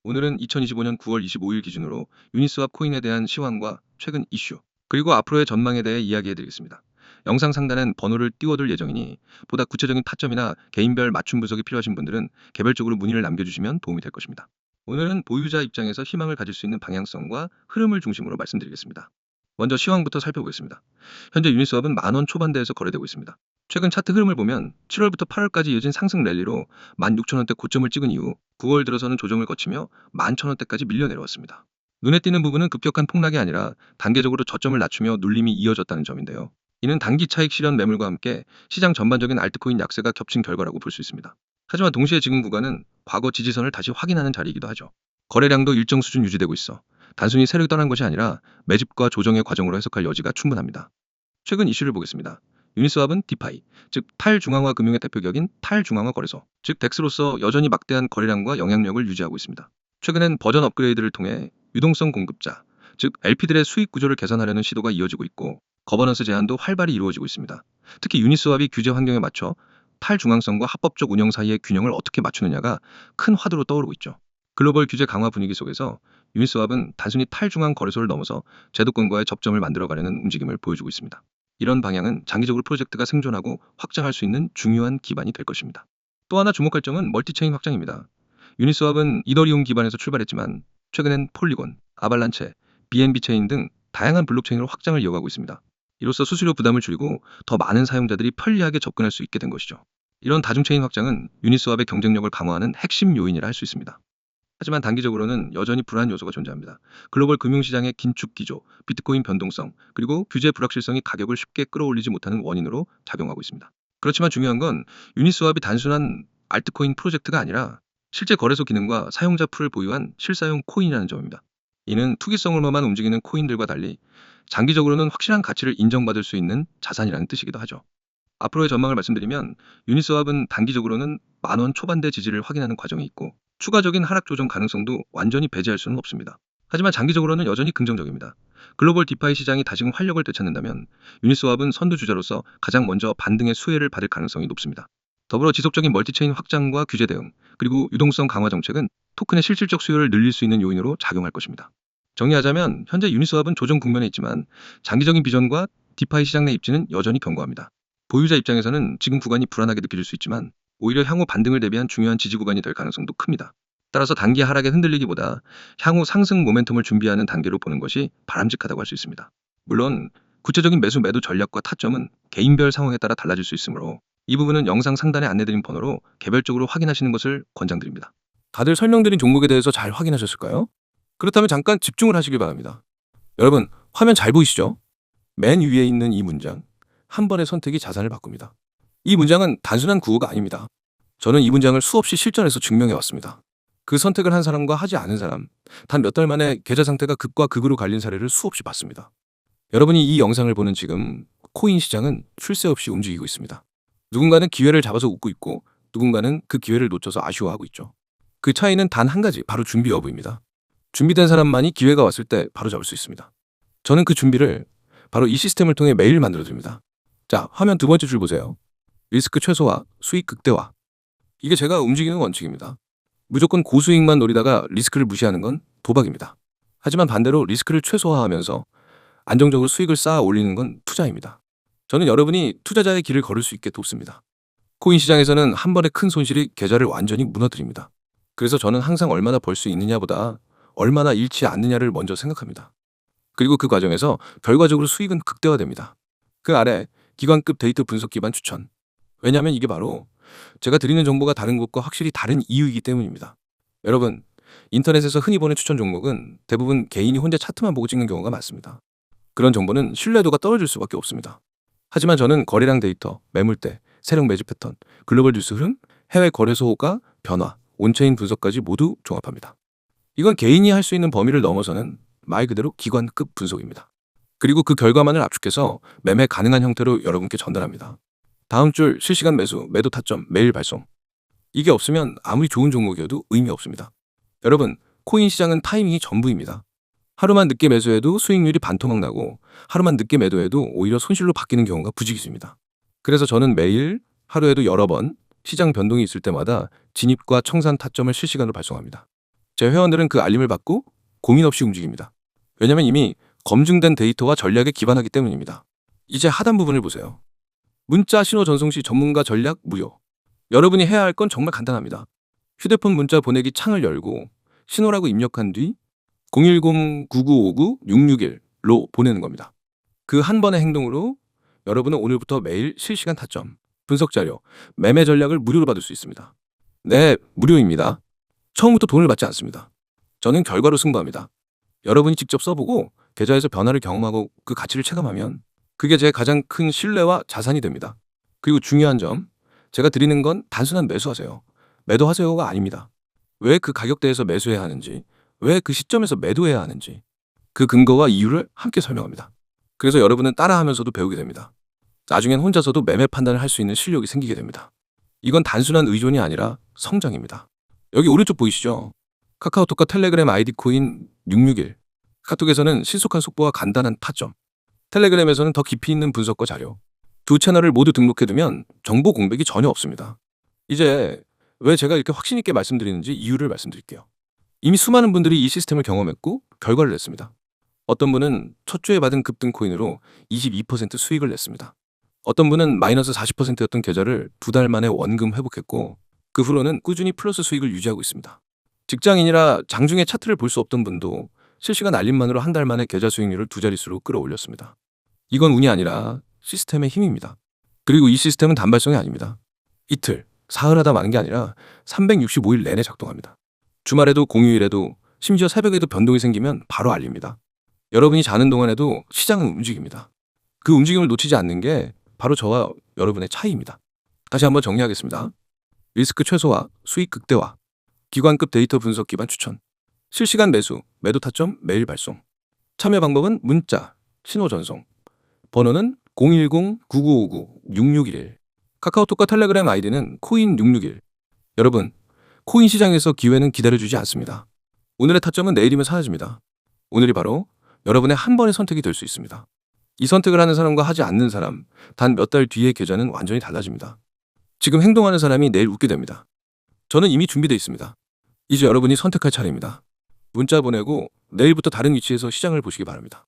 오늘은 2025년 9월 25일 기준으로 유니스왑 코인에 대한 시황과 최근 이슈, 그리고 앞으로의 전망에 대해 이야기해드리겠습니다. 영상 상단엔 번호를 띄워둘 예정이니 보다 구체적인 타점이나 개인별 맞춤 분석이 필요하신 분들은 개별적으로 문의를 남겨주시면 도움이 될 것입니다. 오늘은 보유자 입장에서 희망을 가질 수 있는 방향성과 흐름을 중심으로 말씀드리겠습니다. 먼저 시황부터 살펴보겠습니다. 현재 유니스왑은 10,000원 초반대에서 거래되고 있습니다. 최근 차트 흐름을 보면 7월부터 8월까지 이어진 상승 랠리로 16,000원대 고점을 찍은 이후 9월 들어서는 조정을 거치며 11,000원대까지 밀려 내려왔습니다. 눈에 띄는 부분은 급격한 폭락이 아니라 단계적으로 저점을 낮추며 눌림이 이어졌다는 점인데요. 이는 단기 차익 실현 매물과 함께 시장 전반적인 알트코인 약세가 겹친 결과라고 볼 수 있습니다. 하지만 동시에 지금 구간은 과거 지지선을 다시 확인하는 자리이기도 하죠. 거래량도 일정 수준 유지되고 있어 단순히 세력이 떠난 것이 아니라 매집과 조정의 과정으로 해석할 여지가 충분합니다. 최근 이슈를 보겠습니다. 유니스왑은 디파이, 즉 탈중앙화 금융의 대표격인 탈중앙화 거래소, 즉 덱스로서 여전히 막대한 거래량과 영향력을 유지하고 있습니다. 최근엔 버전 업그레이드를 통해 유동성 공급자, 즉 LP들의 수익 구조를 개선하려는 시도가 이어지고 있고 거버넌스 제한도 활발히 이루어지고 있습니다. 특히 유니스왑이 규제 환경에 맞춰 탈중앙성과 합법적 운영 사이의 균형을 어떻게 맞추느냐가 큰 화두로 떠오르고 있죠. 글로벌 규제 강화 분위기 속에서 유니스왑은 단순히 탈중앙 거래소를 넘어서 제도권과의 접점을 만들어가려는 움직임을 보여주고 있습니다. 이런 방향은 장기적으로 프로젝트가 생존하고 확장할 수 있는 중요한 기반이 될 것입니다. 또 하나 주목할 점은 멀티체인 확장입니다. 유니스왑은 이더리움 기반에서 출발했지만 최근엔 폴리곤, 아발란체, BNB 체인 등 다양한 블록체인으로 확장을 이어가고 있습니다. 이로써 수수료 부담을 줄이고 더 많은 사용자들이 편리하게 접근할 수 있게 된 것이죠. 이런 다중체인 확장은 유니스왑의 경쟁력을 강화하는 핵심 요인이라 할 수 있습니다. 하지만 단기적으로는 여전히 불안 요소가 존재합니다. 글로벌 금융시장의 긴축 기조, 비트코인 변동성, 그리고 규제 불확실성이 가격을 쉽게 끌어올리지 못하는 원인으로 작용하고 있습니다. 그렇지만 중요한 건 유니스왑이 단순한 알트코인 프로젝트가 아니라 실제 거래소 기능과 사용자 풀을 보유한 실사용 코인이라는 점입니다. 이는 투기성으로만 움직이는 코인들과 달리 장기적으로는 확실한 가치를 인정받을 수 있는 자산이라는 뜻이기도 하죠. 앞으로의 전망을 말씀드리면 유니스왑은 단기적으로는 10,000원 초반대 지지를 확인하는 과정이 있고 추가적인 하락 조정 가능성도 완전히 배제할 수는 없습니다. 하지만 장기적으로는 여전히 긍정적입니다. 글로벌 디파이 시장이 다시금 활력을 되찾는다면 유니스왑은 선두주자로서 가장 먼저 반등의 수혜를 받을 가능성이 높습니다. 더불어 지속적인 멀티체인 확장과 규제 대응, 그리고 유동성 강화 정책은 토큰의 실질적 수요를 늘릴 수 있는 요인으로 작용할 것입니다. 정리하자면 현재 유니스왑은 조정 국면에 있지만 장기적인 비전과 디파이 시장 내 입지는 여전히 견고합니다. 보유자 입장에서는 지금 구간이 불안하게 느껴질 수 있지만 오히려 향후 반등을 대비한 중요한 지지 구간이 될 가능성도 큽니다. 따라서 단기 하락에 흔들리기보다 향후 상승 모멘텀을 준비하는 단계로 보는 것이 바람직하다고 할 수 있습니다. 물론 구체적인 매도 전략과 타점은 개인별 상황에 따라 달라질 수 있으므로 이 부분은 영상 상단에 안내드린 번호로 개별적으로 확인하시는 것을 권장드립니다. 다들 설명드린 종목에 대해서 잘 확인하셨을까요? 그렇다면 잠깐 집중을 하시길 바랍니다. 여러분, 화면 잘 보이시죠? 맨 위에 있는 이 문장, 한 번의 선택이 자산을 바꿉니다. 이 문장은 단순한 구호가 아닙니다. 저는 이 문장을 수없이 실전에서 증명해 왔습니다. 그 선택을 한 사람과 하지 않은 사람, 단 몇 달 만에 계좌 상태가 극과 극으로 갈린 사례를 수없이 봤습니다. 여러분이 이 영상을 보는 지금 코인 시장은 쉴 새 없이 움직이고 있습니다. 누군가는 기회를 잡아서 웃고 있고 누군가는 그 기회를 놓쳐서 아쉬워하고 있죠. 그 차이는 단 한 가지, 바로 준비 여부입니다. 준비된 사람만이 기회가 왔을 때 바로 잡을 수 있습니다. 저는 그 준비를 바로 이 시스템을 통해 매일 만들어드립니다. 자, 화면 두 번째 줄 보세요. 리스크 최소화, 수익 극대화. 이게 제가 움직이는 원칙입니다. 무조건 고수익만 노리다가 리스크를 무시하는 건 도박입니다. 하지만 반대로 리스크를 최소화하면서 안정적으로 수익을 쌓아 올리는 건 투자입니다. 저는 여러분이 투자자의 길을 걸을 수 있게 돕습니다. 코인 시장에서는 한 번의 큰 손실이 계좌를 완전히 무너뜨립니다. 그래서 저는 항상 얼마나 벌 수 있느냐보다 얼마나 잃지 않느냐를 먼저 생각합니다. 그리고 그 과정에서 결과적으로 수익은 극대화됩니다. 그 아래 기관급 데이터 분석 기반 추천. 왜냐하면 이게 바로 제가 드리는 정보가 다른 곳과 확실히 다른 이유이기 때문입니다. 여러분, 인터넷에서 흔히 보는 추천 종목은 대부분 개인이 혼자 차트만 보고 찍는 경우가 많습니다. 그런 정보는 신뢰도가 떨어질 수밖에 없습니다. 하지만 저는 거래량 데이터, 매물대, 세력 매집 패턴, 글로벌 뉴스 흐름, 해외 거래소 호가, 변화, 온체인 분석까지 모두 종합합니다. 이건 개인이 할 수 있는 범위를 넘어서는 말 그대로 기관급 분석입니다. 그리고 그 결과만을 압축해서 매매 가능한 형태로 여러분께 전달합니다. 다음 줄 실시간 매수, 매도 타점, 매일 발송. 이게 없으면 아무리 좋은 종목이어도 의미 없습니다. 여러분, 코인 시장은 타이밍이 전부입니다. 하루만 늦게 매수해도 수익률이 반토막 나고 하루만 늦게 매도해도 오히려 손실로 바뀌는 경우가 부지기수입니다. 그래서 저는 매일, 하루에도 여러 번 시장 변동이 있을 때마다 진입과 청산 타점을 실시간으로 발송합니다. 제 회원들은 그 알림을 받고 고민 없이 움직입니다. 왜냐면 이미 검증된 데이터와 전략에 기반하기 때문입니다. 이제 하단 부분을 보세요. 문자 신호 전송 시 전문가 전략 무료. 여러분이 해야 할 건 정말 간단합니다. 휴대폰 문자 보내기 창을 열고 신호라고 입력한 뒤 010-9959-661로 보내는 겁니다. 그 한 번의 행동으로 여러분은 오늘부터 매일 실시간 타점, 분석 자료, 매매 전략을 무료로 받을 수 있습니다. 네, 무료입니다. 처음부터 돈을 받지 않습니다. 저는 결과로 승부합니다. 여러분이 직접 써보고 계좌에서 변화를 경험하고 그 가치를 체감하면 그게 제 가장 큰 신뢰와 자산이 됩니다. 그리고 중요한 점, 제가 드리는 건 단순한 매수하세요. 매도하세요가 아닙니다. 왜 그 가격대에서 매수해야 하는지, 왜 그 시점에서 매도해야 하는지, 그 근거와 이유를 함께 설명합니다. 그래서 여러분은 따라하면서도 배우게 됩니다. 나중엔 혼자서도 매매 판단을 할 수 있는 실력이 생기게 됩니다. 이건 단순한 의존이 아니라 성장입니다. 여기 오른쪽 보이시죠? 카카오톡과 텔레그램 아이디 코인 661. 카톡에서는 신속한 속보와 간단한 타점, 텔레그램에서는 더 깊이 있는 분석과 자료. 두 채널을 모두 등록해두면 정보 공백이 전혀 없습니다. 이제 왜 제가 이렇게 확신 있게 말씀드리는지 이유를 말씀드릴게요. 이미 수많은 분들이 이 시스템을 경험했고 결과를 냈습니다. 어떤 분은 첫 주에 받은 급등 코인으로 22% 수익을 냈습니다. 어떤 분은 마이너스 40%였던 계좌를 2달 만에 원금 회복했고 그 후로는 꾸준히 플러스 수익을 유지하고 있습니다. 직장인이라 장중에 차트를 볼 수 없던 분도 실시간 알림만으로 한 달 만에 계좌 수익률을 2자릿수로 끌어올렸습니다. 이건 운이 아니라 시스템의 힘입니다. 그리고 이 시스템은 단발성이 아닙니다. 이틀, 사흘하다 마는 게 아니라 365일 내내 작동합니다. 주말에도 공휴일에도 심지어 새벽에도 변동이 생기면 바로 알립니다. 여러분이 자는 동안에도 시장은 움직입니다. 그 움직임을 놓치지 않는 게 바로 저와 여러분의 차이입니다. 다시 한번 정리하겠습니다. 리스크 최소화, 수익 극대화, 기관급 데이터 분석 기반 추천, 실시간 매수, 매도 타점 매일 발송. 참여 방법은 문자, 신호 전송. 번호는 010-9959-6611. 카카오톡과 텔레그램 아이디는 코인661. 여러분, 코인 시장에서 기회는 기다려주지 않습니다. 오늘의 타점은 내일이면 사라집니다. 오늘이 바로 여러분의 한 번의 선택이 될 수 있습니다. 이 선택을 하는 사람과 하지 않는 사람, 단 몇 달 뒤의 계좌는 완전히 달라집니다. 지금 행동하는 사람이 내일 웃게 됩니다. 저는 이미 준비되어 있습니다. 이제 여러분이 선택할 차례입니다. 문자 보내고 내일부터 다른 위치에서 시장을 보시기 바랍니다.